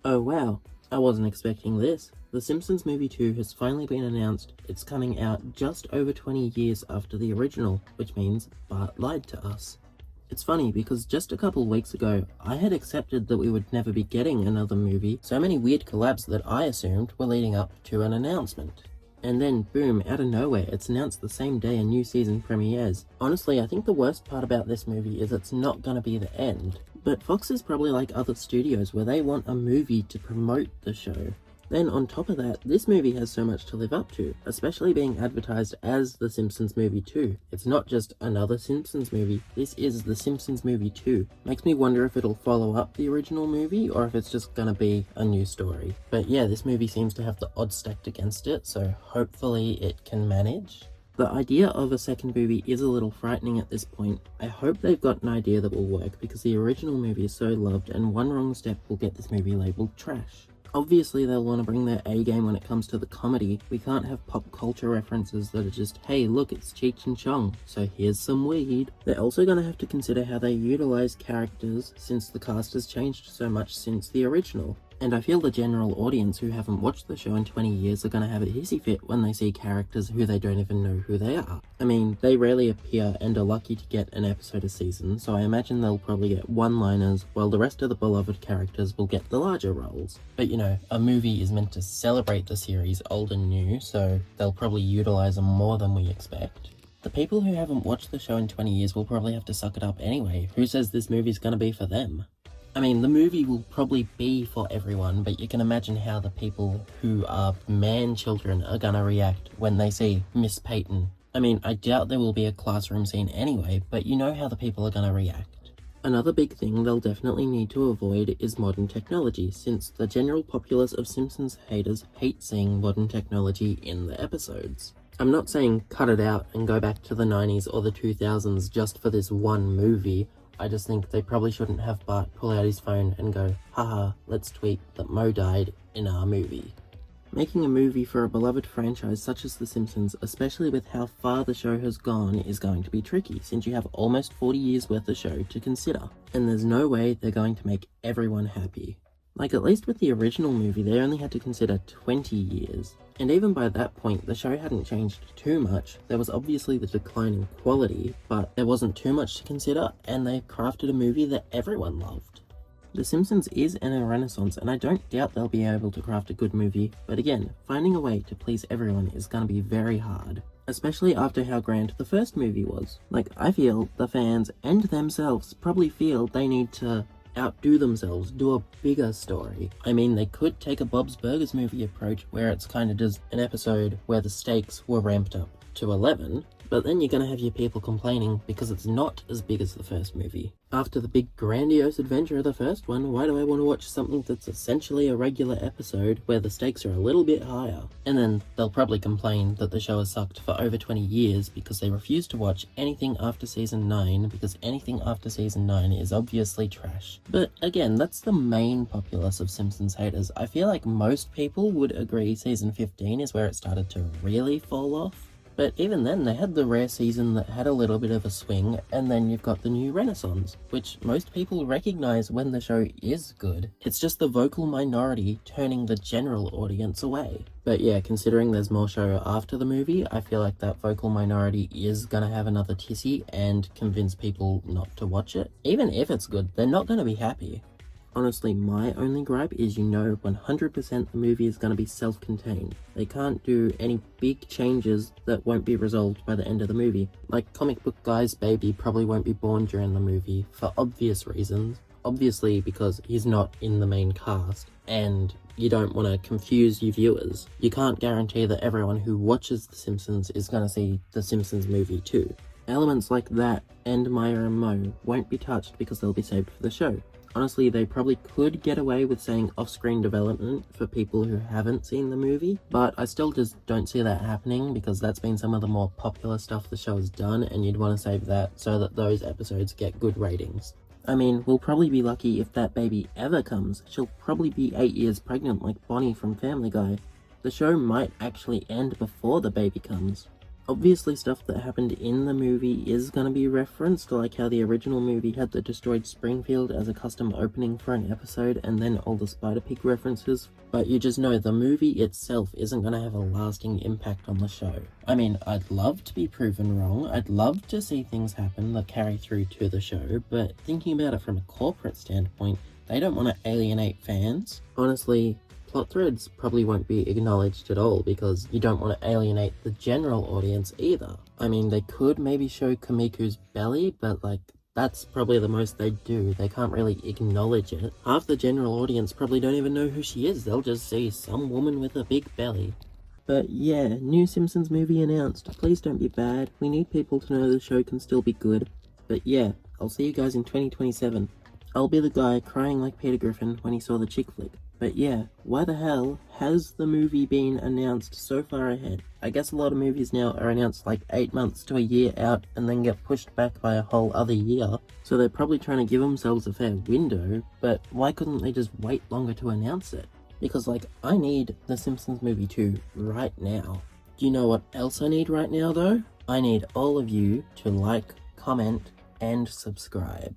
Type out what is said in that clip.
Oh wow, I wasn't expecting this. The Simpsons Movie 2 has finally been announced. It's coming out just over 20 years after the original, which means Bart lied to us. It's funny because just a couple weeks ago, I had accepted that we would never be getting another movie, so many weird collabs that I assumed were leading up to an announcement. And then, boom, out of nowhere, it's announced the same day a new season premieres. Honestly, I think the worst part about this movie is it's not gonna be the end. But Fox is probably like other studios where they want a movie to promote the show. Then on top of that, this movie has so much to live up to, especially being advertised as The Simpsons Movie 2. It's not just another Simpsons movie, this is The Simpsons Movie 2. Makes me wonder if it'll follow up the original movie or if it's just gonna be a new story. But yeah, this movie seems to have the odds stacked against it, so hopefully it can manage. The idea of a second movie is a little frightening at this point. I hope they've got an idea that will work because the original movie is so loved and one wrong step will get this movie labelled trash. Obviously they'll want to bring their A game when it comes to the comedy. We can't have pop culture references that are just, hey look, it's Cheech and Chong, so here's some weed. They're also going to have to consider how they utilise characters since the cast has changed so much since the original. And I feel the general audience who haven't watched the show in 20 years are going to have a hissy fit when they see characters who they don't even know who they are. I mean, they rarely appear and are lucky to get an episode a season, so I imagine they'll probably get one-liners, while the rest of the beloved characters will get the larger roles. But you know, a movie is meant to celebrate the series old and new, so they'll probably utilise them more than we expect. The people who haven't watched the show in 20 years will probably have to suck it up anyway. Who says this movie's gonna be for them? I mean, the movie will probably be for everyone, but you can imagine how the people who are man-children are gonna react when they see Miss Peyton. I mean, I doubt there will be a classroom scene anyway, but you know how the people are gonna react. Another big thing they'll definitely need to avoid is modern technology, since the general populace of Simpsons haters hate seeing modern technology in the episodes. I'm not saying cut it out and go back to the 90s or the 2000s just for this one movie. I just think they probably shouldn't have Bart pull out his phone and go, haha, let's tweet that Mo died in our movie. Making a movie for a beloved franchise such as The Simpsons, especially with how far the show has gone, is going to be tricky since you have almost 40 years worth of show to consider. And there's no way they're going to make everyone happy. Like, at least with the original movie, they only had to consider 20 years. And even by that point, the show hadn't changed too much. There was obviously the decline in quality, but there wasn't too much to consider, and they crafted a movie that everyone loved. The Simpsons is in a renaissance, and I don't doubt they'll be able to craft a good movie, but again, finding a way to please everyone is gonna be very hard. Especially after how grand the first movie was. Like, I feel the fans and themselves probably feel they need to outdo themselves, do a bigger story. I mean, they could take a Bob's Burgers movie approach where it's kind of just an episode where the stakes were ramped up to 11, but then you're gonna have your people complaining because it's not as big as the first movie. After the big grandiose adventure of the first one, why do I want to watch something that's essentially a regular episode where the stakes are a little bit higher? And then they'll probably complain that the show has sucked for over 20 years because they refuse to watch anything after season 9 because anything after season 9 is obviously trash. But again, that's the main populace of Simpsons haters. I feel like most people would agree season 15 is where it started to really fall off. But even then, they had the rare season that had a little bit of a swing, and then you've got the new renaissance, which most people recognize when the show is good. It's just the vocal minority turning the general audience away. But yeah, considering there's more show after the movie, I feel like that vocal minority is gonna have another tissy and convince people not to watch it. Even if it's good, they're not gonna be happy. Honestly, my only gripe is 100% the movie is going to be self-contained. They can't do any big changes that won't be resolved by the end of the movie. Like, comic book guy's baby probably won't be born during the movie, for obvious reasons. Obviously because he's not in the main cast, and you don't want to confuse your viewers. You can't guarantee that everyone who watches The Simpsons is going to see The Simpsons movie too. Elements like that and Maya and Mo won't be touched because they'll be saved for the show. Honestly, they probably could get away with saying off-screen development for people who haven't seen the movie, but I still just don't see that happening because that's been some of the more popular stuff the show has done, and you'd want to save that so that those episodes get good ratings. I mean, we'll probably be lucky if that baby ever comes. She'll probably be 8 years pregnant like Bonnie from Family Guy. The show might actually end before the baby comes. Obviously, stuff that happened in the movie is going to be referenced, like how the original movie had the destroyed Springfield as a custom opening for an episode, and then all the Spider-Pig references. But you just know the movie itself isn't going to have a lasting impact on the show. I mean, I'd love to be proven wrong, I'd love to see things happen that carry through to the show, but thinking about it from a corporate standpoint, they don't want to alienate fans. Honestly, plot threads probably won't be acknowledged at all because you don't want to alienate the general audience either. I mean, they could maybe show Kamiku's belly, but like, that's probably the most they do. They can't really acknowledge it. Half the general audience probably don't even know who she is. They'll just see some woman with a big belly. But yeah, new Simpsons movie announced. Please don't be bad. We need people to know the show can still be good. But yeah, I'll see you guys in 2027. I'll be the guy crying like Peter Griffin when he saw the chick flick. But yeah, why the hell has the movie been announced so far ahead? I guess a lot of movies now are announced like 8 months to a year out and then get pushed back by a whole other year. So they're probably trying to give themselves a fair window, but why couldn't they just wait longer to announce it? Because like, I need The Simpsons movie 2 right now. Do you know what else I need right now though? I need all of you to like, comment, and subscribe.